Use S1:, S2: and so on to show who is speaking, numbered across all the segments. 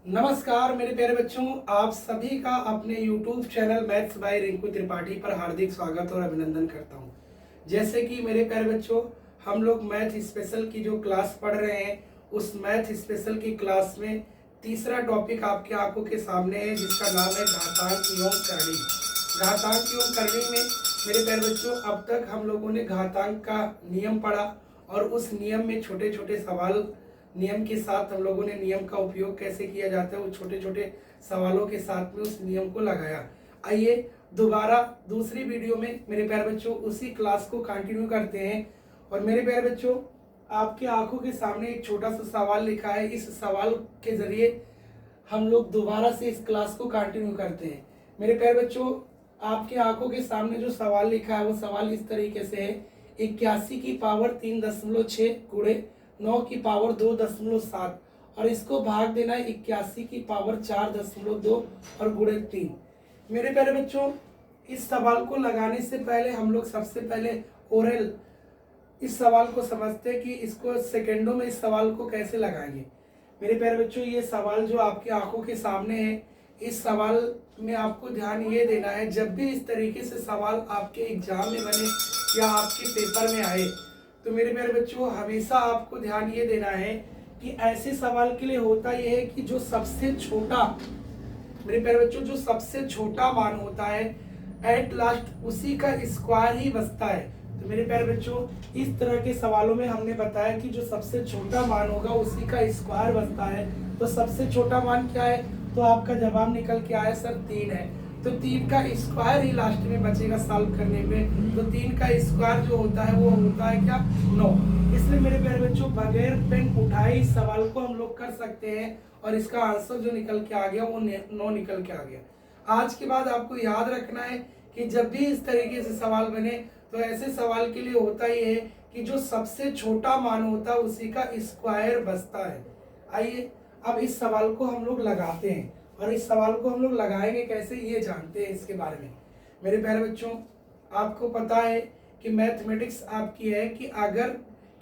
S1: नमस्कार मेरे प्यारे बच्चों, आप सभी का अपने YouTube channel maths by Rinku Tripathi पर हार्दिक स्वागत और अभिनंदन करता हूं। जैसे कि मेरे प्यारे बच्चों, हम लोग मैथ स्पेशल की जो क्लास पढ़ रहे हैं, उस मैथ स्पेशल की क्लास में तीसरा टॉपिक आपके आंखों के सामने है, जिसका नाम है घातांक एवं करणी। घातांक एवं करणी में मेरे प्यारे बच्चों, अब तक हम लोगों ने घातांक का नियम पढ़ा और उस नियम में छोटे छोटे सवाल, नियम के साथ हम लोगों ने नियम का उपयोग कैसे किया जाता है, वो छोटे छोटे सवालों के साथ में उस नियम को लगाया। आइए दोबारा दूसरी वीडियो में मेरे प्यारे बच्चों उसी क्लास को कंटिन्यू करते हैं। और मेरे प्यारे बच्चों, आपके आंखों के सामने एक छोटा सा सवाल लिखा है। इस सवाल के जरिए हम लोग दोबारा से इस क्लास को कंटिन्यू करते हैं। मेरे प्यारे बच्चों, आपके आंखों के सामने जो सवाल लिखा है वो सवाल इस तरीके से है। 81 की पावर 3.6 गुणे 9 की पावर 2.7 और इसको भाग देना है 81 की पावर 4.2 और गुणे 3। मेरे प्यारे बच्चों, इस सवाल को लगाने से पहले हम लोग सबसे पहले ओरल इस सवाल को समझते हैं कि इसको सेकेंडों में इस सवाल को कैसे लगाएंगे। मेरे प्यारे बच्चों, ये सवाल जो आपकी आंखों के सामने है, इस सवाल में आपको ध्यान ये देना है, जब भी इस तरीके से सवाल आपके एग्जाम में बने या आपके पेपर में आए, तो मेरे प्यारे बच्चों हमेशा आपको ध्यान ये देना है कि ऐसे सवाल के लिए होता यह है कि जो सबसे छोटा, मेरे प्यारे बच्चों, जो सबसे छोटा मान होता है एट लास्ट उसी का स्क्वायर ही बचता है। तो मेरे प्यारे बच्चों, इस तरह के सवालों में हमने बताया कि जो सबसे छोटा मान होगा उसी का स्क्वायर बचता है। तो सबसे छोटा मान क्या है? तो आपका जवाब निकल के आया सर 3 है। तो 3 का स्क्वायर ही लास्ट में बचेगा सॉल्व करने पे। तो 3 का स्क्वायर जो होता है वो होता है क्या? 9। इसलिए मेरे प्यारे बच्चों, बगैर पेन उठाए इस सवाल को हम लोग कर सकते हैं और इसका आंसर जो निकल के आ गया वो 9 निकल के आ गया। आज के बाद आपको याद रखना है कि जब भी इस तरीके से सवाल बने तो ऐसे सवाल के लिए होता ही है कि जो सबसे छोटा मान होता है उसी का स्क्वायर बचता है। आइए अब इस सवाल को हम लोग लगाते हैं और इस सवाल को हम लोग लगाएंगे कैसे, ये जानते हैं इसके बारे में। मेरे प्यारे बच्चों, आपको पता है कि मैथमेटिक्स आपकी है कि अगर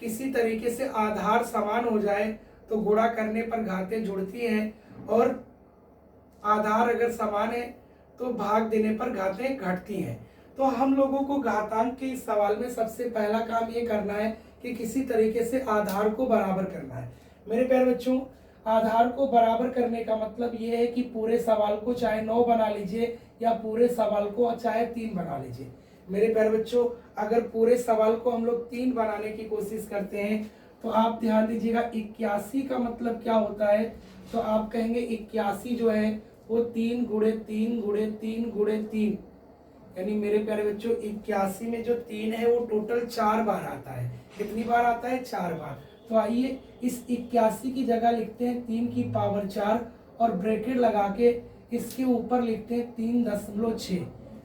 S1: किसी तरीके से आधार समान हो जाए तो गुणा करने पर घातें जुड़ती हैं, और आधार अगर समान है तो भाग देने पर घातें घटती हैं। तो हम लोगों को घातांक के इस सवाल में सबसे पहला काम ये करना है कि किसी तरीके से आधार को बराबर करना है। मेरे प्यारे बच्चों, आधार को बराबर करने का मतलब ये है कि पूरे सवाल को चाहे 9 बना लीजिए या पूरे सवाल को चाहे 3 बना लीजिए। मेरे प्यारे बच्चों, अगर पूरे सवाल को हम लोग 3 बनाने की कोशिश करते हैं तो आप ध्यान दीजिएगा 81 का मतलब क्या होता है। तो आप कहेंगे 81 जो है वो 3 गुणे 3 गुणे 3 गुणे 3, यानी मेरे प्यारे बच्चों 81 में जो 3 है वो टोटल 4 बार आता है। कितनी बार आता है? 4 बार। तो आइए इस 81 की जगह लिखते हैं 3 की पावर 4 और ब्रैकेट लगा के इसके ऊपर लिखते हैं 3.6।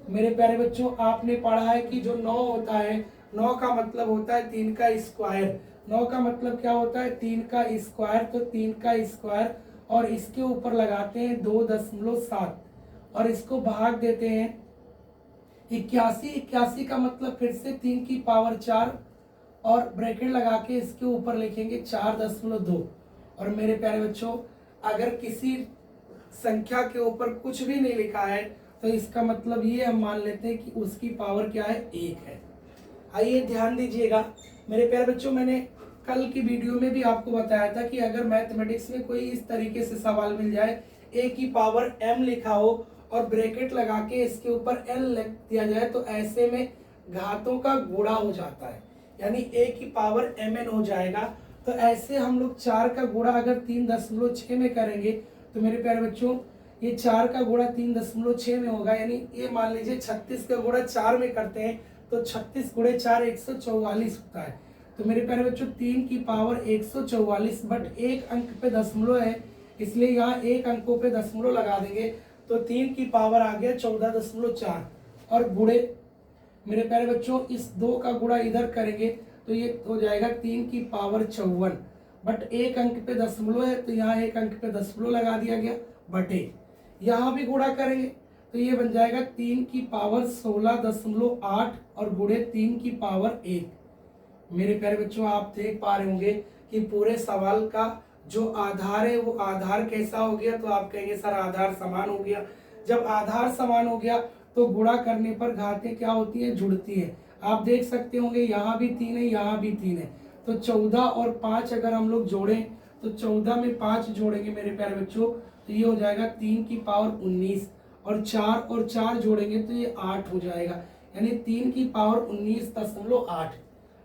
S1: मेरे प्यारे बच्चों, आपने पढ़ा है कि जो 9 होता है, 9 का मतलब होता है 3 का स्क्वायर। 9 का मतलब क्या होता है? 3 का स्क्वायर। तो 3 का स्क्वायर और इसके ऊपर लगाते हैं 2.7 और इसको भाग देते हैं 81। 81 का मतलब फिर से 3 की पावर 4 और ब्रैकेट लगा के इसके ऊपर लिखेंगे 4.2। और मेरे प्यारे बच्चों, अगर किसी संख्या के ऊपर कुछ भी नहीं लिखा है तो इसका मतलब ये हम मान लेते हैं कि उसकी पावर क्या है? 1 है। आइए ध्यान दीजिएगा मेरे प्यारे बच्चों, मैंने कल की वीडियो में भी आपको बताया था कि अगर मैथमेटिक्स में कोई इस तरीके से सवाल मिल जाए, a की पावर m लिखा हो और ब्रैकेट लगा के इसके ऊपर l लिख दिया जाए, तो ऐसे में घातों का गुणा हो जाता है, यानी a की पावर mn हो जाएगा। तो ऐसे हम लोग 4 का गुणा अगर 3.6 में करेंगे तो मेरे प्यारे बच्चों, ये 4 का गुणा 3.6 में होगा, यानी ये मान लीजिए 36 का गुणा 4 में करते हैं तो 36 गुणे 4 144 होता है। तो मेरे प्यारे बच्चों 3 की पावर 144, बट एक अंक पे दशमलव है इसलिए यहाँ एक अंकों पे दशमलव लगा देंगे। तो 3 की पावर आ गया 14.4 और गुणे, मेरे प्यारे बच्चों इस 2 का गुणा इधर करेंगे तो ये हो जाएगा 3 की पावर 54, बट एक अंक पे दशमलव है तो यहाँ एक अंक पे दशमलव लगा दिया गया, बटे यहाँ भी गुणा करेंगे तो ये बन जाएगा 3 की पावर 16.8 और गुणे 3 की पावर 1। मेरे प्यारे बच्चों, आप देख पा रहे होंगे कि पूरे सवाल का जो आधार है वो आधार कैसा हो गया, तो आप कहेंगे सर आधार समान हो गया। जब आधार समान हो गया तो गुणा करने पर घातें क्या होती है, जुड़ती है। आप देख सकते होंगे यहाँ भी 3 है, यहाँ भी 3 है, तो 14 और 5 अगर हम लोग जोड़ें तो 14 में 5 जोड़ेंगे मेरे प्यारे बच्चों तो ये हो जाएगा 3 की पावर 19, और 4 और 4 जोड़ेंगे तो ये 8 हो जाएगा, यानी 3 की पावर 19.8।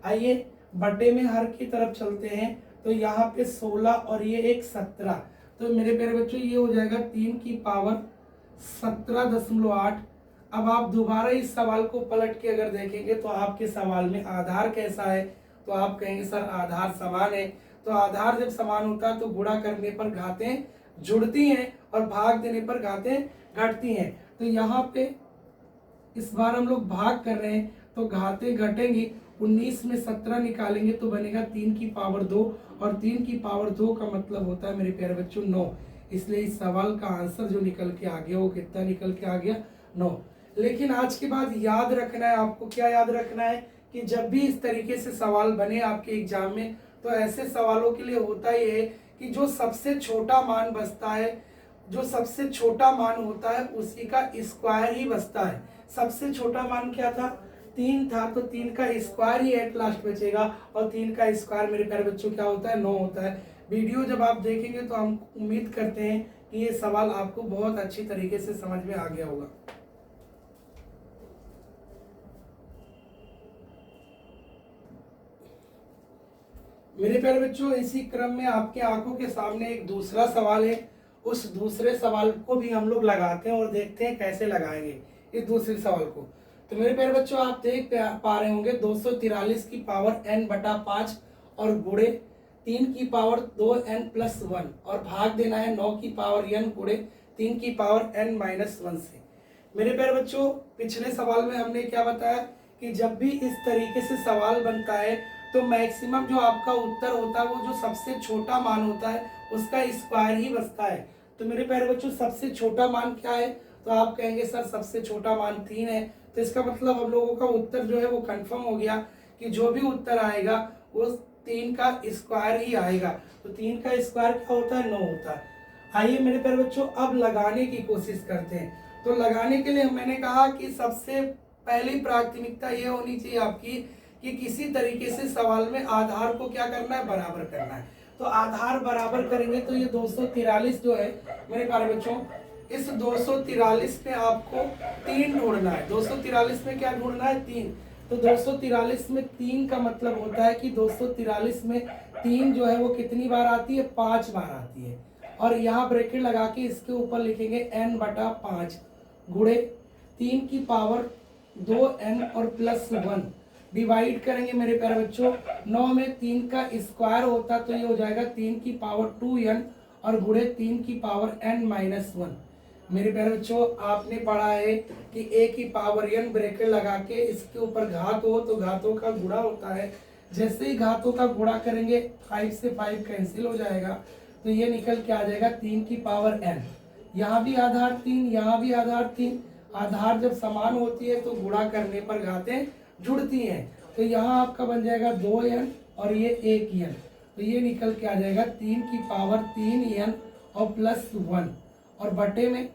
S1: आइए बटे में हर की तरफ चलते हैं, तो यहाँ पे 16 और ये एक 17, तो मेरे प्यारे बच्चों ये हो जाएगा 3 की पावर 17.8। अब आप दोबारा इस सवाल को पलट के अगर देखेंगे तो आपके सवाल में आधार कैसा है, तो आप कहेंगे सर आधार समान है। तो आधार जब समान होता है तो गुणा करने पर घातें जुड़ती हैं और भाग देने पर घातें घटती हैं। तो यहाँ पे इस बार हम लोग भाग कर रहे हैं तो घातें घटेंगी, 19 में 17 निकालेंगे तो बनेगा 3 की पावर 2, और 3 की पावर 2 का मतलब होता है मेरे प्यारे बच्चों 9। इसलिए इस सवाल का आंसर जो निकल के आ गया वो कितना निकल के आ गया, 9। लेकिन आज के बाद याद रखना है आपको, क्या याद रखना है कि जब भी इस तरीके से सवाल बने आपके एग्जाम में तो ऐसे सवालों के लिए होता ही है कि जो सबसे छोटा मान बचता है, जो सबसे छोटा मान होता है उसी का स्क्वायर ही बचता है। सबसे छोटा मान क्या था, 3 था, तो 3 का स्क्वायर ही एट लास्ट बचेगा, और 3 का स्क्वायर मेरे प्यारे बच्चों क्या होता है, 9 होता है। वीडियो जब आप देखेंगे तो हम उम्मीद करते हैं कि ये सवाल आपको बहुत अच्छी तरीके से समझ में आ गया होगा। मेरे प्यारे बच्चों इसी क्रम में आपके आंखों के सामने एक दूसरा सवाल है, उस दूसरे सवाल को भी हम लोग लगाते हैं और देखते हैं कैसे लगाएंगे इस दूसरे सवाल को। तो मेरे प्यारे बच्चों आप देख पा रहे होंगे 243 की पावर n बटा 5 और गुणे 3 की पावर 2n प्लस 1, और भाग देना है 9 की पावर n गुणे 3 की पावर n माइनस 1 से। मेरे प्यारे बच्चों पिछले सवाल में हमने क्या बताया कि जब भी इस तरीके से सवाल बनता है तो मैक्सिमम जो आपका उत्तर होता है वो जो सबसे छोटा मान होता है उसका स्क्वायर ही बचता है। तो मेरे प्यारे बच्चों सबसे छोटा मान क्या है, तो आप कहेंगे सर सबसे छोटा मान 3 है, तो इसका मतलब हम लोगों का उत्तर जो है वो कंफर्म हो गया कि जो भी उत्तर आएगा वो 3 का स्क्वायर ही आएगा। तो 3 का स्क्वायर क्या होता है, 9 होता है। आइए मेरे प्यारे बच्चों अब लगाने की कोशिश करते हैं। तो लगाने के लिए मैंने कहा कि सबसे पहली प्राथमिकता ये होनी चाहिए आपकी कि किसी तरीके से सवाल में आधार को क्या करना है, बराबर करना है। तो आधार बराबर करेंगे तो ये 243 जो है मेरे प्यारे बच्चों, इस 243 में आपको 3 ढूंढना है। 243 में क्या ढूंढना है, 3। तो 243 में 3 का मतलब होता है कि 243 में 3 जो है वो कितनी बार आती है, 5 बार आती है। और यहाँ ब्रैकेट लगा के इसके ऊपर लिखेंगे n बटा 5 गुणे 3 की पावर 2n और प्लस 1, डिवाइड करेंगे मेरे प्यारे बच्चों। 9 में 3 का स्क्वायर होता तो ये हो जाएगा 3 की पावर 2n और गुणे 3 की पावर n माइनस 1। मेरे प्यारे बच्चों आपने पढ़ा है कि a की पावर n ब्रैकेट लगा के इसके ऊपर घात हो तो घातों का गुणा होता है। जैसे ही घातों का गुणा करेंगे 5 से 5 कैंसिल हो जाएगा, तो ये निकल के आ जाएगा 3 की पावर n। यहाँ भी आधार 3, यहाँ भी आधार 3। आधार जब समान होती है तो गुणा करने पर घातें जुड़ती हैं। तो यहाँ आपका बन जाएगा 2n और ये 1n, तो ये निकल के आ जाएगा 3 की पावर 3n और प्लस 1, और बटे में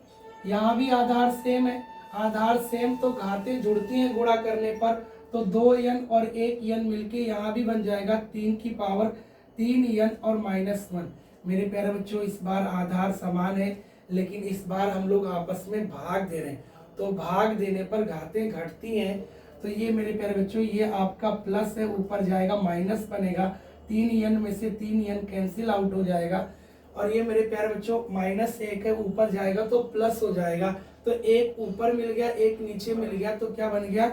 S1: यहाँ भी आधार सेम है, आधार सेम तो घातें जुड़ती हैं गुणा करने पर, तो 2n और 1n मिलके यहाँ भी बन जाएगा 3 की पावर 3n और माइनस 1। मेरे प्यारे बच्चों इस बार आधार समान है, लेकिन इस बार हम लोग आपस में भाग दे रहे हैं, तो भाग देने पर घातें घटती हैं। तो ये मेरे प्यारे बच्चों ये आपका प्लस है, ऊपर जाएगा माइनस बनेगा, 3n में से 3n कैंसिल आउट हो जाएगा, और ये मेरे प्यारे बच्चों माइनस 1 है, ऊपर जाएगा तो प्लस हो जाएगा। तो एक ऊपर मिल गया, एक नीचे मिल गया, तो क्या बन गया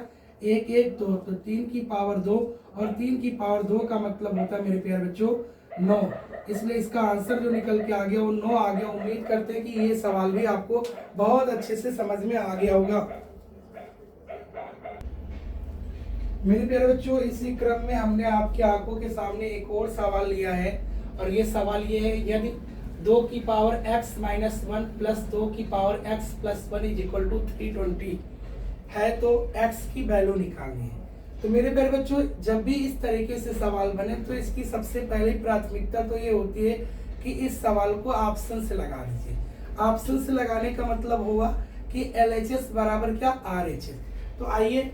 S1: 1 1 2, तो 3 की पावर 2, और 3 की पावर 2 का मतलब होता है मेरे प्यारे बच्चों 9। इसलिए इसका आंसर जो निकल के आ गया वो 9 आ गया। उम्मीद करते हैं कि ये सवाल भी आपको बहुत अच्छे से समझ में आ गया होगा। मेरे प्यारे बच्चों इसी क्रम में हमने आपकी आंखों के सामने एक और सवाल लिया है, और ये सवाल ये है यदि 2 की पावर x माइनस 1 प्लस 2 की power x plus 1 is equal to 320 है तो x की वैल्यू निकालनी है। तो मेरे प्यारे बच्चों जब भी इस तरीके से सवाल बने तो इसकी सबसे पहली प्राथमिकता तो ये होती है कि इस सवाल को ऑप्शन से लगा दीजिए। ऑप्शन से लगाने का मतलब होगा कि LHS बराबर क्या, RHS। तो आइए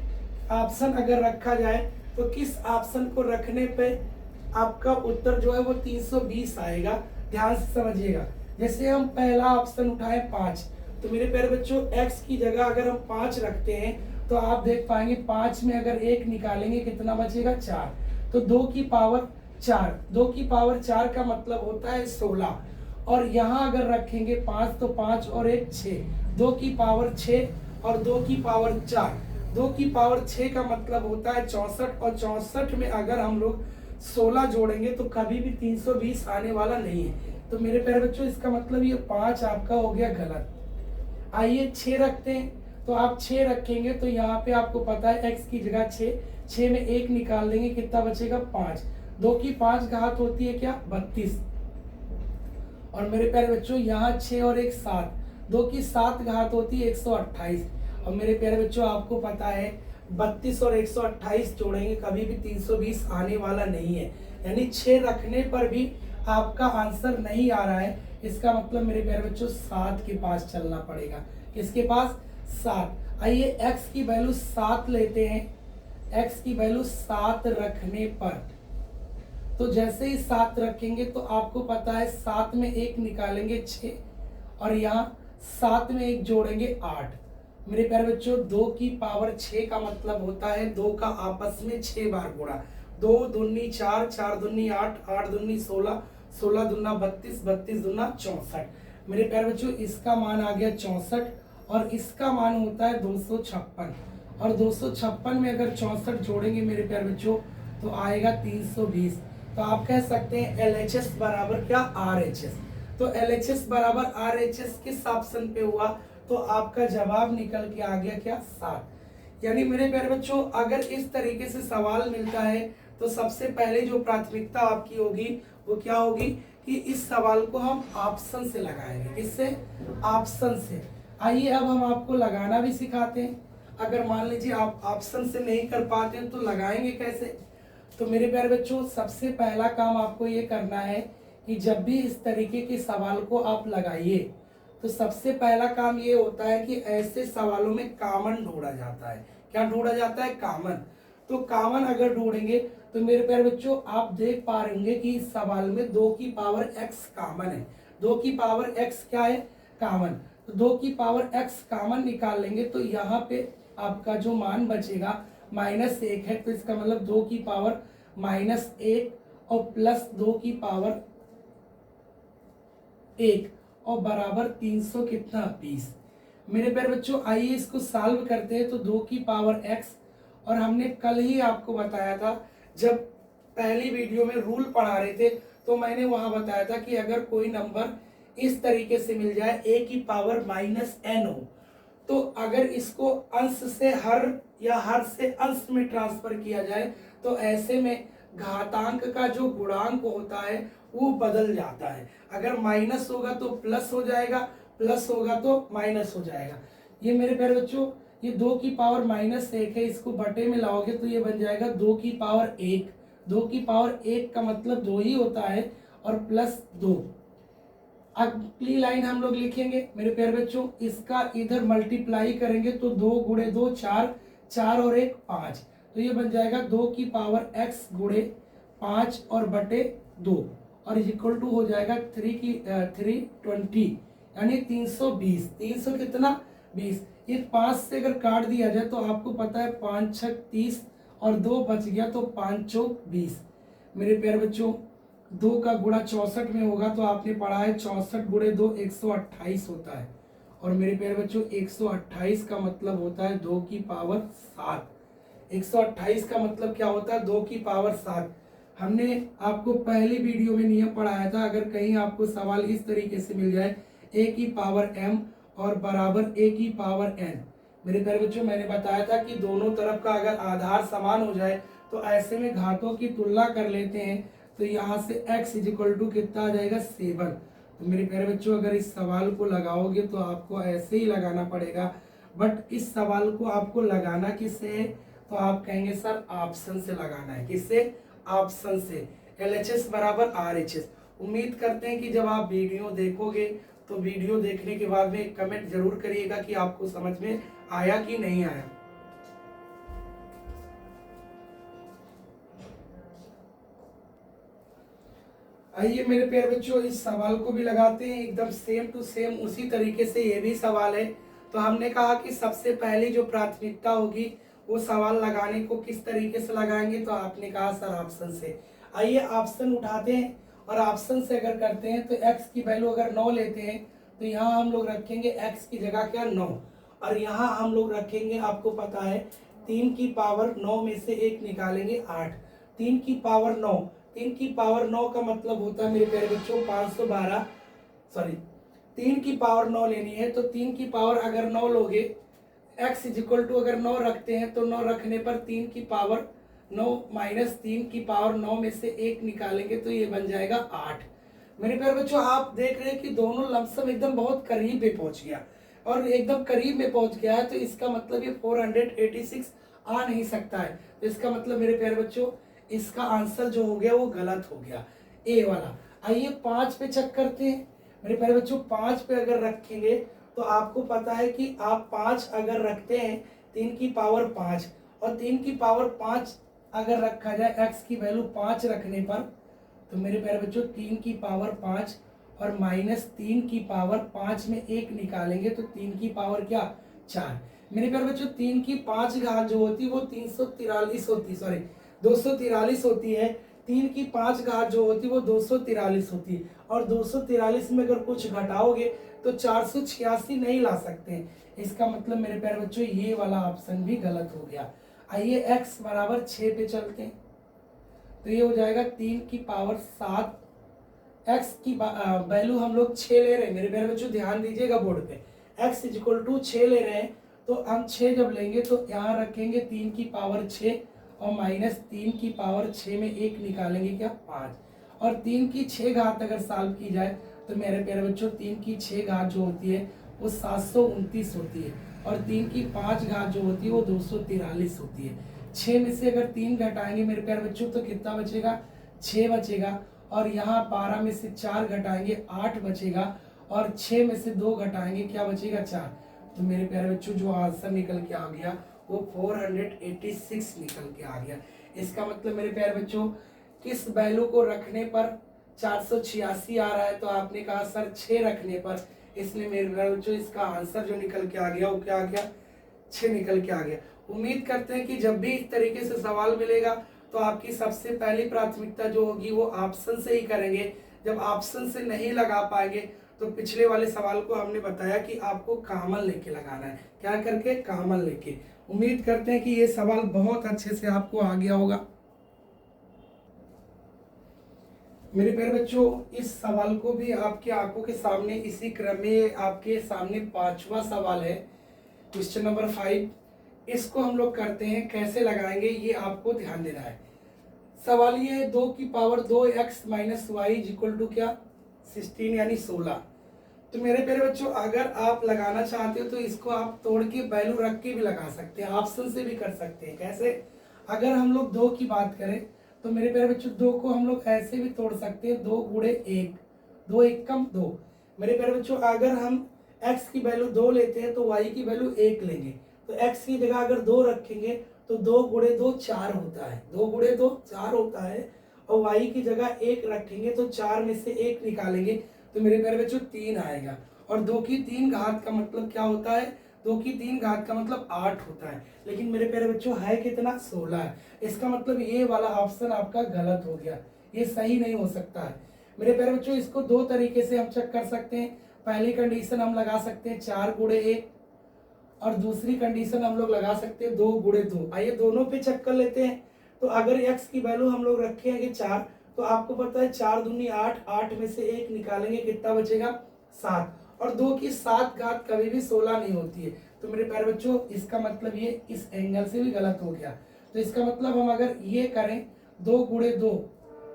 S1: ऑप्शन अगर रखा जाए तो किस ऑप्शन को रखने पे आपका उत्तर जो है वो 320 आएगा, ध्यान से समझिएगा। जैसे हम पहला ऑप्शन उठाए 5, तो मेरे प्यारे बच्चों x की जगह अगर हम 5 रखते हैं तो आप देख पाएंगे 5 में अगर 1 निकालेंगे कितना बचेगा, 4। तो 2 की पावर 4, 2 की पावर 4 का मतलब होता है 16। और यहाँ अगर रखेंगे 5 तो 5 और 1 6, 2 की पावर 6 और 2 की पावर 4, 2 की पावर 6 का मतलब होता है 64। और 64 में अगर हम लोग 16 जोड़ेंगे तो कभी भी 320 आने वाला नहीं है। तो मेरे प्यारे बच्चों इसका मतलब ये 5 आपका हो गया गलत। आइए 6 रखते हैं, तो आप 6 रखेंगे तो यहाँ पे आपको पता है x की जगह 6, 6 में 1 निकाल देंगे कितना बचेगा, 5। 2 की 5 घात होती है क्या, 32। और मेरे प्यारे बच्चों यहाँ 6 और 1 7, 2 की 7 घात होती है 128। और मेरे प्यारे बच्चों आपको पता है 32 और 128 जोड़ेंगे कभी भी 320 आने वाला नहीं है, यानी 6 रखने पर भी आपका आंसर नहीं आ रहा है। इसका मतलब मेरे प्यारे बच्चों 7 के पास चलना पड़ेगा। किसके पास, 7। आइए x की वैल्यू 7 लेते हैं। x की वैल्यू 7 रखने पर, तो जैसे ही 7 रखेंगे तो आपको पता है 7 में 1 निकालेंगे 6 और यहाँ 7 में 1 जोड़ेंगे 8। मेरे प्यारे बच्चों 2 की पावर 6 का मतलब होता है 2 का आपस में 6 बार गुणा। 2 दूनी 4, 4 दूनी 8, 8 दूनी 16, 16 दूना 32, 32 दूना 64। मेरे प्यारे बच्चों इसका मान आ गया 64 और इसका मान होता है 256। और 256 में अगर 64 जोड़ेंगे मेरे प्यारे बच्चों तो आएगा 320। तो आप कह सकते हैं LHS बराबर क्या, RHS। तो LHS बराबर RHS किस ऑप्शन पे हुआ, तो आपका जवाब निकल के आ गया क्या, 7। यानी मेरे प्यारे बच्चों अगर इस तरीके से सवाल मिलता है तो सबसे पहले जो प्राथमिकता आपकी होगी वो क्या होगी कि इस सवाल को हम ऑप्शन से लगाएंगे। किससे, ऑप्शन से। आइए अब हम आपको लगाना भी सिखाते हैं। अगर मान लीजिए आप ऑप्शन से नहीं कर पाते तो लगाएंगे कैसे। तो मेरे प्यारे बच्चों सबसे पहला काम आपको ये करना है कि जब भी इस तरीके के सवाल को आप लगाइए तो सबसे पहला काम ये होता है कि ऐसे सवालों में कॉमन ढूंढा जाता है। क्या ढूंढा जाता है, कॉमन। तो कॉमन अगर ढूंढेंगे तो मेरे प्यारे बच्चों आप देख पा रहे होंगे कि इस सवाल में 2 की पावर x कॉमन है। 2 की पावर x क्या है, कॉमन। तो 2 की पावर x कॉमन निकाल लेंगे तो यहाँ पे आपका जो मान बचेगा -1 है। तो इसका मतलब 2 की पावर -1 और प्लस 2 की पावर 1 और बराबर 300 कितना, 20। मेरे प्यारे बच्चों आइए इसको सॉल्व करते हैं। तो 2 की पावर x, और हमने कल ही आपको बताया था जब पहली वीडियो में रूल पढ़ा रहे थे तो मैंने वहां बताया था कि अगर कोई नंबर इस तरीके से मिल जाए a की पावर -n हो, तो अगर इसको अंश से हर या हर से अंश में ट्रांसफर किया जाए तो ऐसे में घातांक का जो गुणांक होता है वो बदल जाता है। अगर माइनस होगा तो प्लस हो जाएगा, प्लस होगा तो माइनस हो जाएगा। ये मेरे प्यारे बच्चों ये 2 की पावर -1 है, इसको बटे में लाओगे तो ये बन जाएगा 2 की पावर 1। 2 की पावर 1 का मतलब 2 ही होता है और प्लस 2। अगली लाइन हम लोग लिखेंगे मेरे प्यारे बच्चों, इसका इधर मल्टीप्लाई करेंगे तो 2 गुणे 2 4, 4 और 1 5। तो ये बन जाएगा 2 की पावर x गुणे 5 और बटे 2 और इक्वल टू हो जाएगा 320 यानी 320। 300 कितना, 20। ये 5 से अगर काट दिया जाए तो आपको पता है 5 6 30 और 2 बच गया तो 5 चौक 20। मेरे प्यारे बच्चों 2 का गुणा 64 में होगा तो आपने पढ़ा है 64 गुणे 2 128 होता है। और मेरे प्यारे बच्चों 128 का मतलब होता है 2 की पावर 7। 128 का मतलब क्या होता है, 2 की पावर 7। हमने आपको पहली वीडियो में नियम पढ़ाया था, अगर कहीं आपको सवाल इस तरीके से मिल जाए a की पावर m और बराबर a की पावर n, मेरे प्यारे बच्चों मैंने बताया था कि दोनों तरफ का अगर आधार समान हो जाए तो ऐसे में घातों की तुलना कर लेते हैं। तो यहाँ से x इक्वल टू कितना आ जाएगा, 7। तो मेरे प्यारे बच्चों अगर इस सवाल को लगाओगे तो आपको ऐसे ही लगाना पड़ेगा, बट इस सवाल को आपको लगाना किससे है, तो आप कहेंगे सर ऑप्शन से लगाना है। किससे, ऑप्शन से। LHS बराबर RHS। उम्मीद करते हैं कि जब आप वीडियो देखोगे तो वीडियो देखने के बाद में कमेंट जरूर करिएगा कि आपको समझ में आया कि नहीं आया। आइए मेरे प्यारे बच्चों, इस सवाल को भी लगाते हैं। एकदम सेम टू सेम उसी तरीके से ये भी सवाल है। तो हमने कहा कि सबसे पहली जो प्राथमिकता होगी वो सवाल लगाने को किस तरीके से लगाएंगे, तो आपने कहा सर ऑप्शन से। आइए ऑप्शन उठाते हैं और ऑप्शन से अगर करते हैं तो x की वैल्यू अगर 9 लेते हैं तो यहाँ हम लोग रखेंगे x की जगह क्या 9, और यहाँ हम लोग रखेंगे, आपको पता है 3 की पावर 9 में से 1 निकालेंगे 8। 3 की पावर 9, 3 की पावर 9 का मतलब होता है मेरे प्यारे बच्चों 512, सॉरी 3 की पावर 9 लेनी है। तो 3 की पावर अगर 9 लोगे, x इज इक्वल टू अगर 9 रखते हैं तो 9 रखने पर 3 की पावर 9 माइनस 3 की पावर 9 में से 1 निकालेंगे तो ये बन जाएगा 8। मेरे प्यारे बच्चों आप देख रहे हैं कि दोनों लमसम एकदम बहुत करीब में पहुंच गया, और एकदम करीब में पहुंच गया है, तो इसका मतलब ये 486 आ नहीं सकता है। तो इसका मतलब मेरे प्यारे बच्चों इसका आंसर जो हो गया वो गलत हो गया, ए वाला। आइए 5 पे चेक करते हैं। मेरे प्यारे बच्चों 5 पे अगर रखेंगे तो आपको पता है कि आप 5 अगर रखते हैं 3 की पावर 5, और 3 की पावर 5 अगर रखा जाए x की वैल्यू 5 रखने पर, तो मेरे प्यारे बच्चों 3 की पावर 5 और माइनस 3 की पावर 5 में 1 निकालेंगे तो 3 की पावर क्या 4। मेरे प्यारे बच्चों 3 की 5 घात जो होती है वो 343 होती, सॉरी 243 होती है। 3 की 5 घात जो होती है वो 243 होती है, और 243 में अगर कुछ घटाओगे तो 486 नहीं ला सकते। इसका मतलब मेरे प्यारे बच्चों ये वाला ऑप्शन भी गलत हो गया। आइए x बराबर 6 पे चलते हैं, तो ये हो जाएगा 3 की पावर 7। x की वैल्यू हम लोग 6 ले रहे हैं, मेरे प्यारे बच्चों ध्यान दीजिएगा बोर्ड पे, x इज इक्वल टू 6 ले रहे हैं। तो हम 6 जब लेंगे तो यहाँ रखेंगे 3 की पावर 6 और माइनस 3 की पावर 6 में 1 निकालेंगे क्या 5, और 3 की 6 घात अगर सॉल्व की जाए तो मेरे प्यारे बच्चों 3 की 6 घात जो होती है वो 729 होती है, और 3 की 5 घात जो होती है वो 243 होती है। 6 में से अगर 3 घटाएंगे मेरे प्यारे बच्चों तो कितना बचेगा 6 बचेगा, और यहाँ 12 में से 4 घटाएंगे 8 बचेगा, और 6 में से 2 घटाएंगे क्या बचेगा 4। तो मेरे प्यारे बच्चों जो आंसर निकल के आ गया वो 486 निकल के आ गया। इसका मतलब मेरे प्यारे बच्चों किस वैल्यू को रखने पर 486 आ रहा है, तो आपने कहा सर 6 रखने पर, इसलिए मेरे प्यारे बच्चों इसका आंसर जो निकल के आ गया वो क्या आ गया 6 निकल के आ गया। उम्मीद करते हैं कि जब भी इस तरीके से सवाल मिलेगा तो आपकी सबसे पहली प्राथमिकता जो होगी वो ऑप्शन से ही करेंगे। जब ऑप्शन से नहीं लगा पाएंगे तो पिछले वाले सवाल को हमने बताया कि आपको कॉमन लेके लगाना है, क्या करके कॉमन लेके। उम्मीद करते हैं कि ये सवाल बहुत अच्छे से आपको आ गया होगा। मेरे प्यारे बच्चों इस सवाल को भी आपकी आंखों के सामने इसी क्रम में आपके सामने 5वां सवाल है, क्वेश्चन नंबर 5। इसको हम लोग करते हैं, कैसे लगाएंगे ये आपको ध्यान देना है। सवाल ये है 2 की power 2x minus y equal to क्या 16 यानी 16। तो मेरे प्यारे बच्चों अगर आप लगाना चाहते हो तो इसको आप तोड़ के वैल्यू रख के भी लगा सकते हैं, ऑप्शन से भी कर सकते हैं। कैसे, अगर हम लोग 2 की बात करें तो मेरे प्यारे बच्चों 2 को हम लोग ऐसे भी तोड़ सकते हैं, 2 गुणे 1, 2 एकम 2। मेरे प्यारे बच्चों अगर हम x की वैल्यू 2 लेते हैं तो y की वैल्यू 1 लेंगे, तो x की जगह अगर 2 रखेंगे तो 2 गुणे 2 4 होता है, 2 गुणे 2 4 होता है, और y की जगह 1 रखेंगे तो 4 में से 1 निकालेंगे तो मेरे प्यारे बच्चों 3 आएगा। और 2 की 3 घात का मतलब क्या होता है, 2 की 3 घात का मतलब 8 होता है, लेकिन मेरे प्यारे बच्चों है कितना 16 है। इसका मतलब ये वाला ऑप्शन आपका गलत हो गया, ये सही नहीं हो सकता है। मेरे प्यारे बच्चों इसको 2 तरीके से हम चेक कर सकते हैं। पहली कंडीशन हम लगा सकते हैं 4 गुणे 1, और दूसरी कंडीशन हम लोग लगा सकते हैं 2 गुणे 2। आइए दोनों पे चेक कर लेते हैं। तो अगर x की वैल्यू हम लोग रखेंगे 4, तो आपको पता है 4 दूनी 8, 8 में से 1 निकालेंगे कितना बचेगा 7, और 2 की 7 घात कभी भी 16 नहीं होती है। तो मेरे प्यारे बच्चों इसका मतलब ये इस एंगल से भी गलत हो गया। तो इसका मतलब हम अगर ये करें 2 गुणे 2,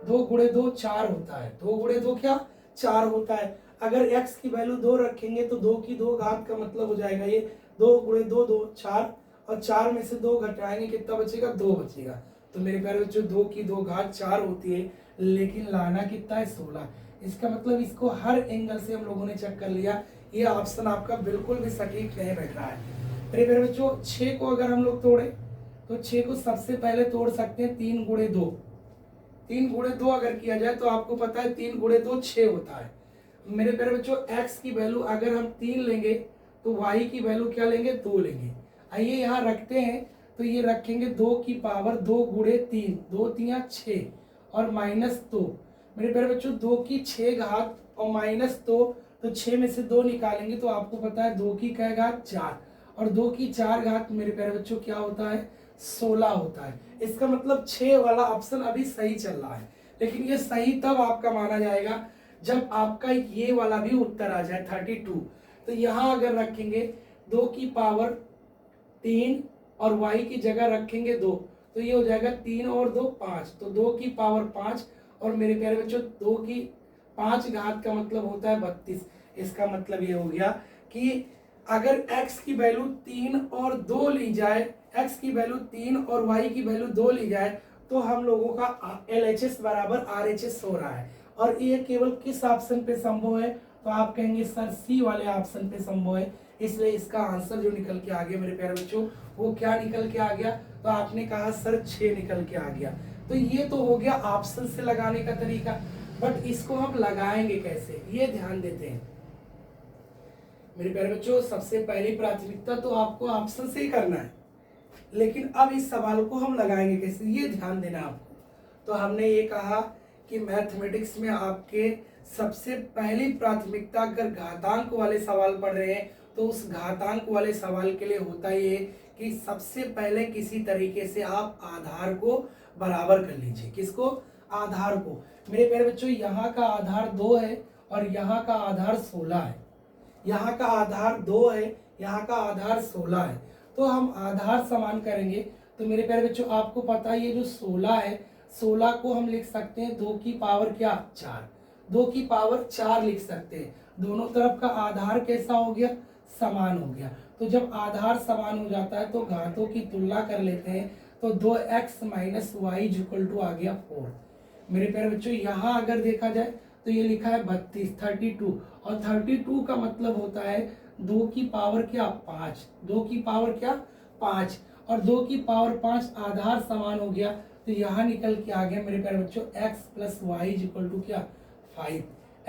S1: 2 गुणे 2 4 होता है, 2 गुणे 2 क्या 4 होता है। अगर x की वैल्यू 2 रखेंगे तो 2 की 2 घात का मतलब हो जाएगा ये 2 गुणे 2 2 4, और 4 में से 2 घटाएंगे कितना बचेगा 2 बचेगा। तो मेरे प्यारे बच्चों 2 की 2 घात 4 होती है, लेकिन लाना कितना है 16। इसका मतलब इसको हर एंगल से हम लोगों ने चेक कर लिया, ये ऑप्शन आपका बिल्कुल भी सटीक नहीं बैठ रहा है। मेरे प्यारे बच्चों 6 को अगर हम लोग तोड़े तो 6 को सबसे पहले तोड़ सकते हैं 3 गुणे 2। 3 गुणे 2 अगर किया जाए तो आपको पता है 3 गुणे 2 6 होता है। मेरे प्यारे बच्चों x की वैल्यू अगर हम 3 लेंगे तो y की वैल्यू क्या लेंगे 2 लेंगे। आइए यहाँ रखते हैं, तो ये रखेंगे 2 की पावर 2 गुणे 3, 2 3 6 और -2। मेरे प्यारे बच्चों 2 की 6 घात और -2, तो 6 में से 2 निकालेंगे तो आपको पता है 2 की क्या घात 4 और 2 की 4 घात मेरे प्यारे बच्चों क्या होता है 16 होता है। इसका मतलब 6 वाला ऑप्शन अभी सही चल रहा है, लेकिन ये सही तब आपका माना जाएगा जब आपका ये वाला भी उत्तर आ जाए 32। तो यहाँ अगर रखेंगे 2 की पावर 3 और y की जगह रखेंगे 2, तो ये हो जाएगा 3 और 2 5, तो 2 की पावर 5 और मेरे प्यारे बच्चों 2 की 5 घात का मतलब होता है 32। इसका मतलब ये हो गया कि अगर x की वैल्यू 3 और 2 ली जाए, x की वैल्यू 3 और y की वैल्यू 2 ली जाए, तो हम लोगों का LHS बराबर RHS हो रहा है। और ये केवल किस ऑप्शन पे संभव है, तो आप कहेंगे सर सी वाले ऑप्शन पे संभव है। इसलिए इसका आंसर जो निकल के आ गया मेरे प्यारे बच्चों, वो क्या निकल के आ गया, तो आपने कहा सर 6 निकल के आ गया। तो ये तो हो गया ऑप्शन से लगाने का तरीका, बट इसको हम लगाएंगे कैसे, ये ध्यान देते हैं। मेरे प्यारे बच्चों सबसे पहली प्राथमिकता तो आपको ऑप्शन से ही करना है, लेकिन अब इस सवाल को हम लगाएंगे कैसे, ये ध्यान देना आपको। तो हमने ये कहा कि मैथमेटिक्स में आपके सबसे पहली प्राथमिकता अगर घातांक वाले सवाल पढ़ रहे हैं तो उस घातांक वाले सवाल के लिए होता ये कि सबसे पहले किसी तरीके से आप आधार को बराबर कर लीजिए। किसको, आधार को। मेरे प्यारे बच्चों यहाँ का आधार 2 है और यहाँ का आधार 16 है। यहाँ का आधार 2 है, यहाँ का आधार 16 है। तो हम आधार समान करेंगे तो मेरे प्यारे बच्चों आपको पता है ये जो 16 है, 16 को हम लिख सकते हैं 2 की पावर क्या 4, 2 की पावर 4 लिख सकते हैं। दोनों तरफ का आधार कैसा हो गया, समान हो गया। तो जब आधार समान हो जाता है तो घातों की तुलना कर लेते हैं, तो 2x - y = आ गया 4। मेरे प्यारे बच्चों यहाँ अगर देखा जाए तो ये लिखा है 32, 32, और 32 का मतलब होता है 2 की पावर क्या 5, 2 की पावर क्या 5, और 2 की पावर 5 आधार समान हो गया। तो यहाँ निकल के आ गया मेरे प्यारे बच्चों x + y = क्या 5,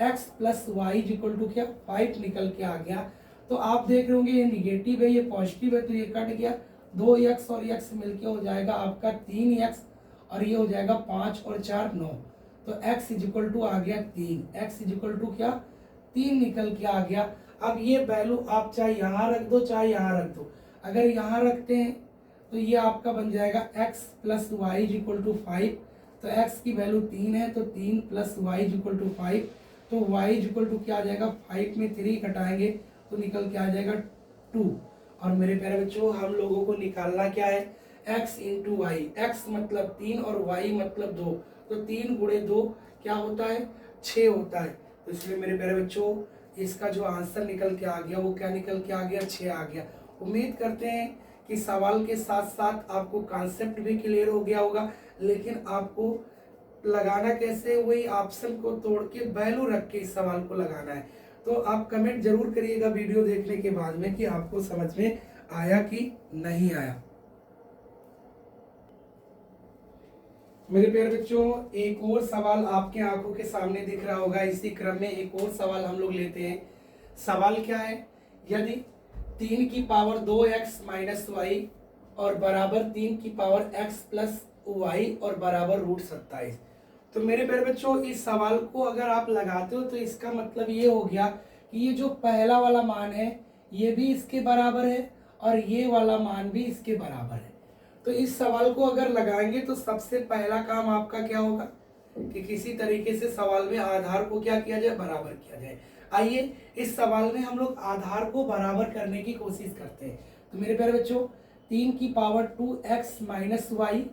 S1: x + y = क्या 5 निकल के आ गया। तो आप देख रहे होंगे ये निगेटिव है ये पॉजिटिव है, तो ये कट गया, 2x और x मिलके हो जाएगा आपका 3x, और ये हो जाएगा 5 और 4 9, तो x = आ गया 3, x = क्या 3 निकल के आ गया। अब ये वैल्यू आप चाहे यहाँ रख दो चाहे यहाँ रख दो, अगर यहाँ रखते हैं तो ये आपका बन जाएगा x + y = 5, तो x की वैल्यू 3 है तो 3 + y = 5, तो y = क्या आ जाएगा 5 में 3 घटाएंगे तो निकल के आ जाएगा 2। और मेरे प्यारे बच्चों हम लोगों को निकालना क्या है, x × y, x मतलब 3 और y मतलब 2, तो 3 गुणे 2 क्या होता है 6 होता है। तो इसलिए मेरे प्यारे बच्चों इसका जो आंसर निकल के आ गया वो क्या निकल के आ गया 6 आ गया। उम्मीद करते हैं कि सवाल के साथ साथ आपको कॉन्सेप्ट भी क्लियर हो गया होगा, लेकिन आपको लगाना कैसे, वही ऑप्शन को तोड़ के वैल्यू रख के इस सवाल को लगाना है। तो आप कमेंट जरूर करिएगा वीडियो देखने के बाद में कि आपको समझ में आया कि नहीं आया। मेरे प्यारे बच्चों एक और सवाल आपके आंखों के सामने दिख रहा होगा, इसी क्रम में एक और सवाल हम लोग लेते हैं। सवाल क्या है, यदि 3 की पावर 2x - y और बराबर 3 की पावर x + y और बराबर √27। तो मेरे प्यारे बच्चों इस सवाल को अगर आप लगाते हो तो इसका मतलब ये हो गया कि ये जो पहला वाला मान है ये भी इसके बराबर है और ये वाला मान भी इसके बराबर है। तो इस सवाल को अगर लगाएंगे तो सबसे पहला काम आपका क्या होगा कि किसी तरीके से सवाल में आधार को क्या किया जाए, बराबर किया जाए। आइए इस सवाल में हम लोग आधार को बराबर करने की कोशिश करते हैं। तो मेरे प्यारे बच्चों 3 की पावर 2x - y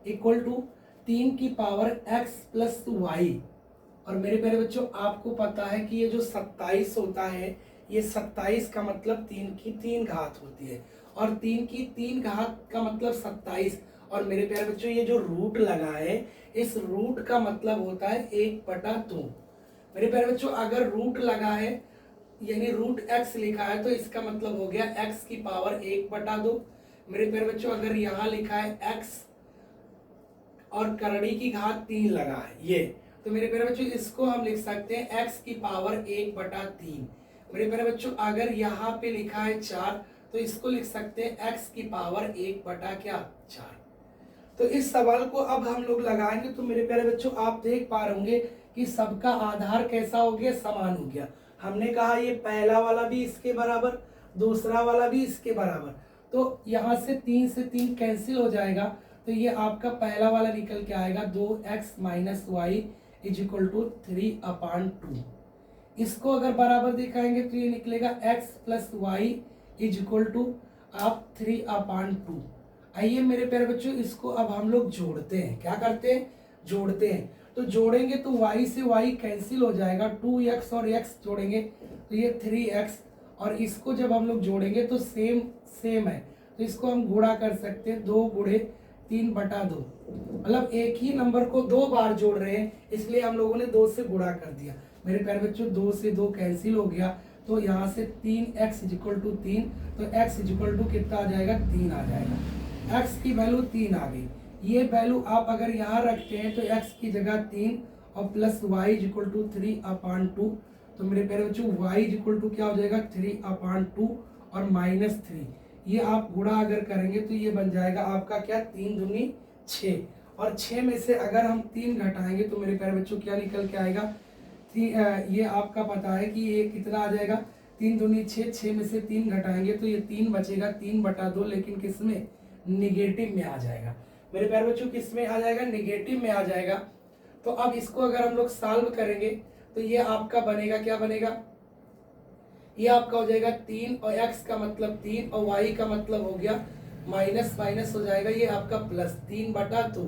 S1: = 3 की पावर x + y, और मेरे प्यारे बच्चों आपको पता है कि ये जो 27 होता है, ये 27 का मतलब 3 की 3 घात होती है, और 3 की 3 घात का मतलब 27, और मेरे प्यारे बच्चों ये जो रूट लगा है, इस रूट का मतलब होता है 1/2। मेरे प्यारे बच्चों अगर रूट लगा है यानी रूट x लिखा है तो इसका मतलब हो गया x की पावर 1/2। मेरे प्यारे बच्चों अगर यहाँ लिखा है x और करड़ी की घात 3 लगा है ये, तो मेरे प्यारे बच्चों इसको हम लिख सकते हैं x की पावर 1/3। मेरे प्यारे बच्चों अगर यहाँ पे लिखा है 4 तो इसको लिख सकते हैं x की पावर 1/4। तो इस सवाल को अब हम लोग लगाएंगे तो मेरे प्यारे बच्चों आप देख पा रहे होंगे कि सबका आधार कैसा हो गया, समान हो गया। हमने कहा ये पहला वाला भी इसके बराबर, दूसरा वाला भी इसके बराबर, तो यहाँ से 3 से 3 कैंसिल हो जाएगा, तो ये आपका पहला वाला निकल के आएगा 2x minus y is equal to 3/2। इसको अगर बराबर दिखाएंगे तो ये निकलेगा x plus y is equal to आप 3/2। आइए मेरे प्यारे बच्चों इसको अब हम लोग जोड़ते हैं। क्या करते हैं, जोड़ते हैं। तो जोड़ेंगे तो y से y कैंसिल हो जाएगा, 2x और x जोड़ेंगे तो ये 3x, और इसको जब हम लोग जोड़ेंगे तो सेम है, तो इसको हम गुणा कर सकते हैं, 2 गुणे 3/2। मतलब एक ही नंबर को 2 बार जोड़ रहे हैं इसलिए हम लोगों ने 2 से गुणा कर दिया। मेरे प्यारे बच्चों 2 से 2 कैंसिल हो गया, तो यहाँ से 3x इज इक्वल टू 3, तो x इज इक्वल टू कितना आ जाएगा, 3 आ जाएगा। x की वैल्यू 3 आ गई। ये वैल्यू आप अगर यहाँ रखते हैं तो x की जगह 3 और plus y is equal to 3/2, तो मेरे प्यारे बच्चों y इज इक्वल टू क्या हो जाएगा, 3/2 और -3। ये आप गुणा अगर करेंगे तो ये बन जाएगा आपका क्या, 3 दूनी 6, और 6 में से अगर हम 3 घटाएंगे तो मेरे प्यारे बच्चों क्या निकल के आएगा, ये आपका पता है कि ये कितना आ जाएगा, 3 दूनी 6, 6 में से 3 घटाएंगे तो ये 3 बचेगा, 3/2, लेकिन किस में, निगेटिव में आ जाएगा। मेरे प्यारे बच्चों किस में आ जाएगा, निगेटिव में आ जाएगा। तो अब इसको अगर हम लोग सॉल्व करेंगे तो ये आपका बनेगा, क्या बनेगा, ये आपका हो जाएगा 3 और x का मतलब 3 और y का मतलब हो गया माइनस माइनस हो जाएगा, ये आपका प्लस 3/2।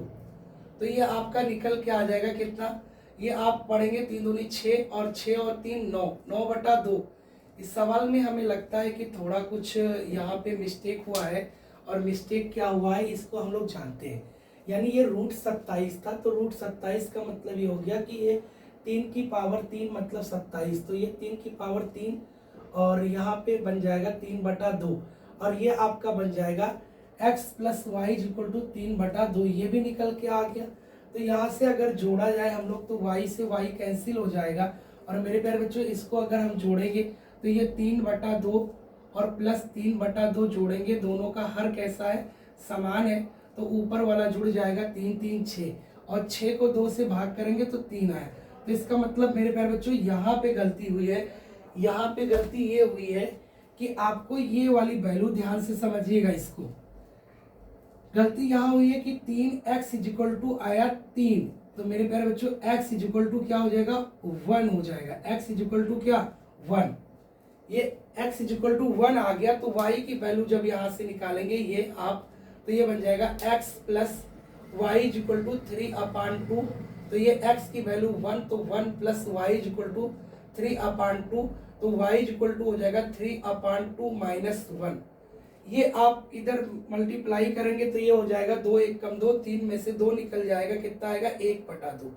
S1: तो ये आपका निकल के आ जाएगा कितना, ये आप पढ़ेंगे 3 दूनी 6 और 6 और 3 9, 9/2। इस सवाल में हमें लगता है कि थोड़ा कुछ यहाँ पे मिस्टेक हुआ है, और मिस्टेक क्या हुआ है इसको हम लोग जानते हैं। यानी ये रूट 27 था, तो रूट 27 का मतलब ये हो गया कि ये 3 की पावर 3 मतलब 27, तो ये 3 की पावर 3 और यहाँ पे बन जाएगा 3/2, और ये आपका बन जाएगा x plus y is equal to 3/2, ये भी निकल के आ गया। तो यहाँ से अगर जोड़ा जाए हम लोग तो y से y कैंसिल हो जाएगा, और मेरे प्यारे बच्चों इसको अगर हम जोड़ेंगे तो ये 3/2 और प्लस 3/2 जोड़ेंगे, दोनों का हर कैसा है, समान है, तो ऊपर वाला जुड़ जाएगा, 3 3 6, और 6 को 2 से भाग करेंगे तो 3 आया। तो इसका मतलब मेरे प्यारे बच्चों यहाँ पे गलती हुई है, यहाँ पे गलती ये हुई है कि आपको ये वाली वैल्यू ध्यान से समझिएगा, इसको गलती यहाँ हुई है कि 3x इज इक्वल टू आया 3, तो मेरे प्यारे बच्चों x इज इक्वल टू क्या हो जाएगा, 1 हो जाएगा, x इज इक्वल टू क्या, 1। ये x इज इक्वल टू 1 आ गया, तो y की वैल्यू जब यहाँ से निकालेंगे ये आप, तो ये बन जाएगा x plus y is equal to 3/2, तो ये x की वैल्यू 1, तो 1 plus y is equal to 3/2, तो y इज इक्वल टू हो जाएगा 3/2 माइनस 1। ये आप इधर मल्टीप्लाई करेंगे तो ये हो जाएगा 2 1 कम 2, 3 में से 2 निकल जाएगा, कितना आएगा, 1/2।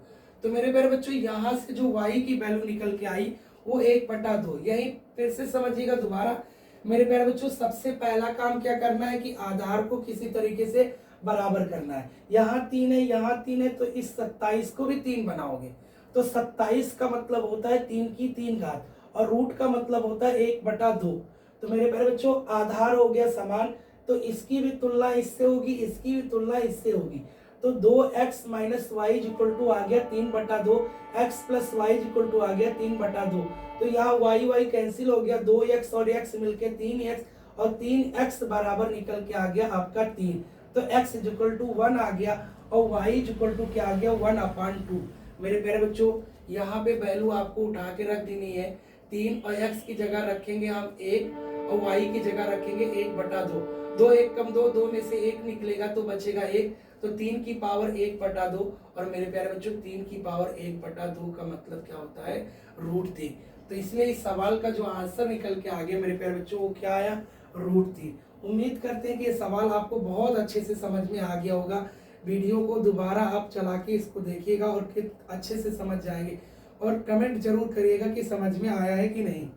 S1: तो मेरे प्यारे बच्चों यहाँ से जो y की वैल्यू निकल के आई वो 1/2। यही फिर से समझिएगा दोबारा मेरे प्यारे बच्चों, सबसे पहला काम क्या करना है कि आधार को किसी तरीके से बराबर करना है। यहाँ 3 है, यहाँ 3 है, तो इस 27 को भी 3 बनाओगे, तो 27 का मतलब होता है 3 की 3 घात, और रूट का मतलब होता है 1/2। तो मेरे प्यारे बच्चों आधार हो गया समान, तो इसकी भी तुलना इससे होगी, इसकी भी तुलना इससे होगी, तो 2x minus y equal to आ गया 3/2, x plus y equal to आ गया 3/2। तो यहाँ y कैंसिल हो गया, 2x और x मिलके 3x, और 3x बराबर निकल के आ गया आपका 3, तो x इक्वल टू 1 आ गया, और y इक्वल टू क्या आ गया, 1/2। मेरे प्यारे बच्चों यहाँ पे वैल्यू आपको उठा के रख देनी है, 3 और x की जगह रखेंगे हम 1, और y की जगह रखेंगे 1/2, 2 1 कम 2, 2 में से 1 निकलेगा तो बचेगा 1, तो 3 की पावर 1/2, और मेरे प्यारे बच्चों 3 की पावर 1/2 का मतलब क्या होता है, √3। तो इसलिए इस सवाल का जो आंसर निकल के आ गया मेरे प्यारे बच्चों वो क्या आया, √3। उम्मीद करते हैं कि ये सवाल आपको बहुत अच्छे से समझ में आ गया होगा। वीडियो को दोबारा आप चला के इसको देखिएगा और फिर अच्छे से समझ जाएंगे, और कमेंट जरूर करिएगा कि समझ में आया है कि नहीं।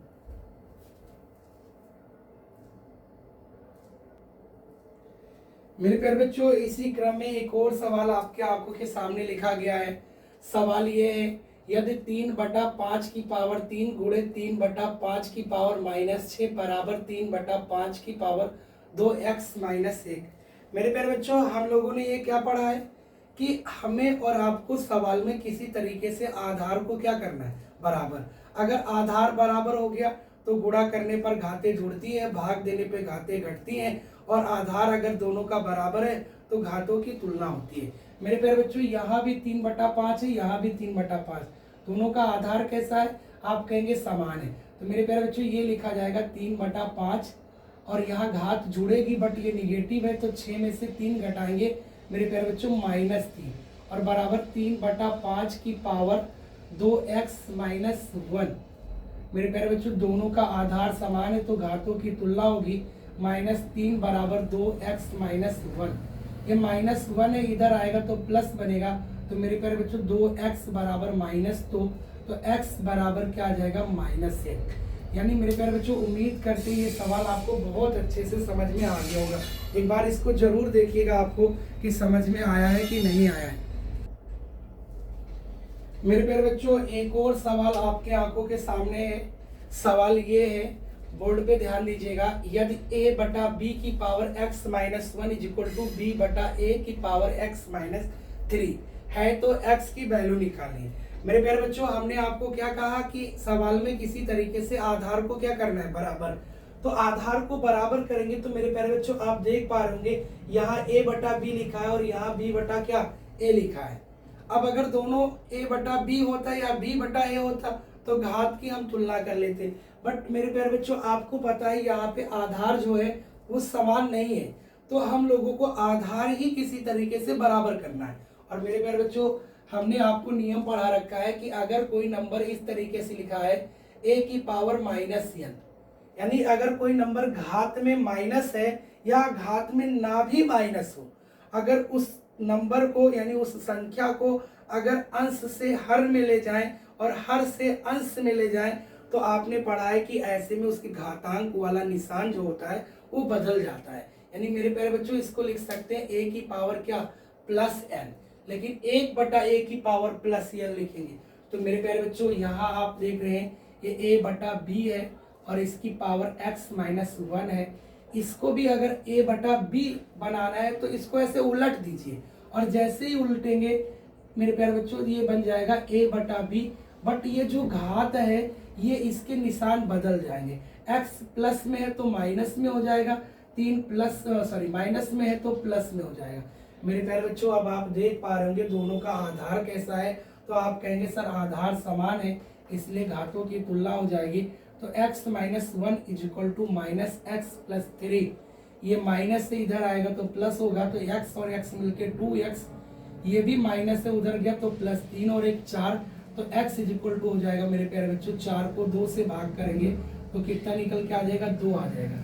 S1: मेरे प्यारे बच्चों, इसी क्रम में एक और सवाल आपके आंखों के सामने लिखा गया है। सवाल ये है, यदि 3/5 की पावर 3 गुणे 3/5 की पावर -6 बराबर 3/5 की पावर 2x-1। मेरे प्यारे बच्चों, हम लोगों ने ये क्या पढ़ा है कि हमें और आपको सवाल में किसी तरीके से आधार को क्या करना है, बराबर। अगर आधार बराबर हो गया तो गुणा करने पर घातें जुड़ती है, भाग देने पे घातें घटती हैं, और आधार अगर दोनों का बराबर है तो घातों की तुलना होती है। मेरे प्यारे बच्चों, यहाँ भी 3/5 है, यहाँ भी 3/5। दोनों का आधार कैसा है, आप कहेंगे समान है। तो मेरे प्यारे बच्चों, ये लिखा जाएगा 3/5, और यहाँ घात जुड़ेगी बट ये निगेटिव है, तो 6 में से 3 घटाएंगे मेरे प्यारे बच्चों -3, और बराबर 3/5 की पावर 2x-1। मेरे प्यारे बच्चों, दोनों का आधार समान है तो घातों की तुलना होगी। -3 बराबर 2x-1। ये -1 है, इधर आएगा तो प्लस बनेगा, तो मेरे प्यारे बच्चों 2x बराबर -2, तो x बराबर क्या आ जाएगा, -1। यानी मेरे प्यारे बच्चों, उम्मीद करते हैं ये सवाल आपको बहुत अच्छे से समझ में आ गया होगा। एक बार इसको जरूर देखिएगा आपको कि समझ में आया है कि नहीं आया है। मेरे प्यारे बच्चों, एक और सवाल आपके आंखों के सामने है। सवाल ये है, बोर्ड पे ध्यान दीजिएगा, यदि a/b की power x-1 is equal to b/a की पावर x-3 है तो x की वैल्यू निकालनी है। मेरे प्यारे बच्चों, हमने आपको क्या कहा कि सवाल में किसी तरीके से आधार को क्या करना है, बराबर। तो आधार को बराबर करेंगे तो मेरे प्यारे बच्चों, आप देख पा रहे होंगे यहाँ a/b लिखा है और यहाँ b/a लिखा है। अब अगर दोनों a/b होता या b/a होता तो घात की हम तुलना कर लेते, बट मेरे प्यारे बच्चों, आपको पता है यहाँ पे आधार जो है वो समान नहीं है, तो हम लोगों को आधार ही किसी तरीके से बराबर करना है। और मेरे प्यारे बच्चों, हमने आपको नियम पढ़ा रखा है कि अगर कोई नंबर इस तरीके से लिखा है a की पावर -n, यानी अगर कोई नंबर घात में माइनस है या घात में ना भी माइनस हो, अगर उस नंबर को यानी उस संख्या को अगर अंश से हर में ले जाएं और हर से अंश में ले जाएं, तो आपने पढ़ा है कि ऐसे में उसकी घातांक वाला निशान जो होता है वो बदल जाता है। यानी मेरे प्यारे बच्चों, इसको लिख सकते हैं a की पावर क्या, +n, लेकिन 1/a की पावर +n लिखेंगे। तो मेरे प्यारे बच्चों, यहाँ आप देख रहे हैं ये a/b है और इसकी पावर x-1 है। इसको भी अगर a/b बनाना है तो इसको ऐसे उलट दीजिए, और जैसे ही उलटेंगे मेरे प्यारे बच्चों, ये बन जाएगा a/b, बट ये जो घात है ये इसके निशान बदल जाएंगे। x प्लस में है तो माइनस में हो जाएगा, माइनस में है तो प्लस में हो जाएगा। मेरे प्यारे बच्चों, अब आप देख पा रहे होंगे दोनों का आधार कैसा है, तो आप कहेंगे सर आधार समान है इसलिए घातों की तुलना हो जाएगी। तो x-1 is equal to -x+3, ये माइनस से इधर आएगा तो प्लस होगा, तो x और x मिलके 2x, ये भी माइनस से उधर गया तो +3 और 1 4, तो x इज इक्वल टू हो जाएगा मेरे प्यारे बच्चों, 4 को 2 से भाग करेंगे तो कितना निकल के आ जाएगा, 2 आ जाएगा।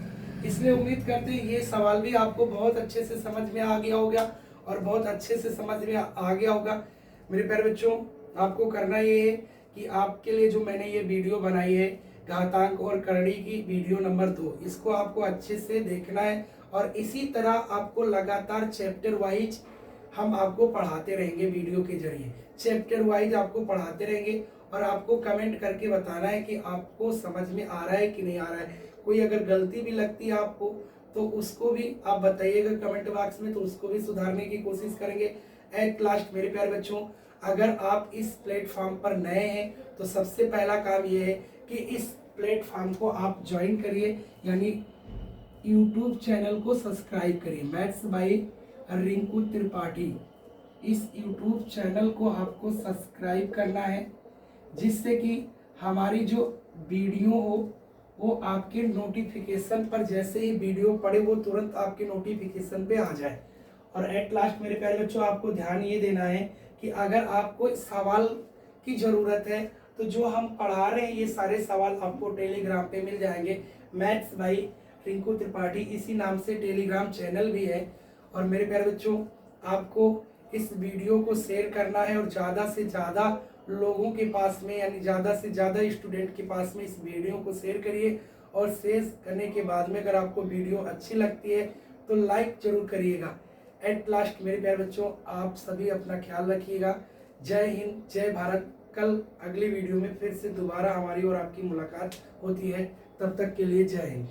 S1: इसलिए उम्मीद करते हैं ये सवाल भी आपको बहुत अच्छे से समझ में आ गया होगा और बहुत अच्छे से समझ में आ गया होगा। मेरे प्यारे बच्चों, आपको करना ये है कि आपके लिए जो मैंने ये वीडियो बनाई है घातांक और करड़ी की वीडियो नंबर 2, इसको आपको अच्छे से देखना है, और इसी तरह आपको लगातार चैप्टर वाइज हम आपको पढ़ाते रहेंगे। वीडियो के जरिए चैप्टर वाइज आपको पढ़ाते रहेंगे, और आपको कमेंट करके बताना है कि आपको समझ में आ रहा है कि नहीं आ रहा है। कोई अगर गलती भी लगती है आपको तो उसको भी आप बताइएगा कमेंट बॉक्स में, तो उसको भी सुधारने की कोशिश करेंगे। एट लास्ट मेरे प्यारे बच्चों, अगर आप इस प्लेटफॉर्म पर नए हैं तो सबसे पहला काम ये है कि इस प्लेटफॉर्म को आप ज्वाइन करिए, यानी यूट्यूब चैनल को सब्सक्राइब करिए, मैथ्स बाय रिंकू त्रिपाठी। इस यूट्यूब चैनल को आपको सब्सक्राइब करना है, जिससे कि हमारी जो वीडियो हो वो आपके नोटिफिकेशन पर, जैसे ही वीडियो पड़े वो तुरंत आपके नोटिफिकेशन पे आ जाए। और एट लास्ट मेरे प्यारे बच्चों, आपको ध्यान ये देना है कि अगर आपको सवाल की ज़रूरत है तो जो हम पढ़ा रहे हैं ये सारे सवाल आपको टेलीग्राम पे मिल जाएंगे, मैथ्स बाय रिंकू त्रिपाठी इसी नाम से टेलीग्राम चैनल भी है। और मेरे प्यारे बच्चों, आपको इस वीडियो को शेयर करना है और ज़्यादा से ज़्यादा लोगों के पास में, यानी ज़्यादा से ज़्यादा स्टूडेंट के पास में इस वीडियो को शेयर करिए। और शेयर करने के बाद में अगर आपको वीडियो अच्छी लगती है तो लाइक जरूर करिएगा। एट लास्ट मेरे प्यारे बच्चों, आप सभी अपना ख्याल रखिएगा। जय हिंद, जय भारत। कल अगली वीडियो में फिर से दोबारा हमारी और आपकी मुलाकात होती है। तब तक के लिए जय हिंद।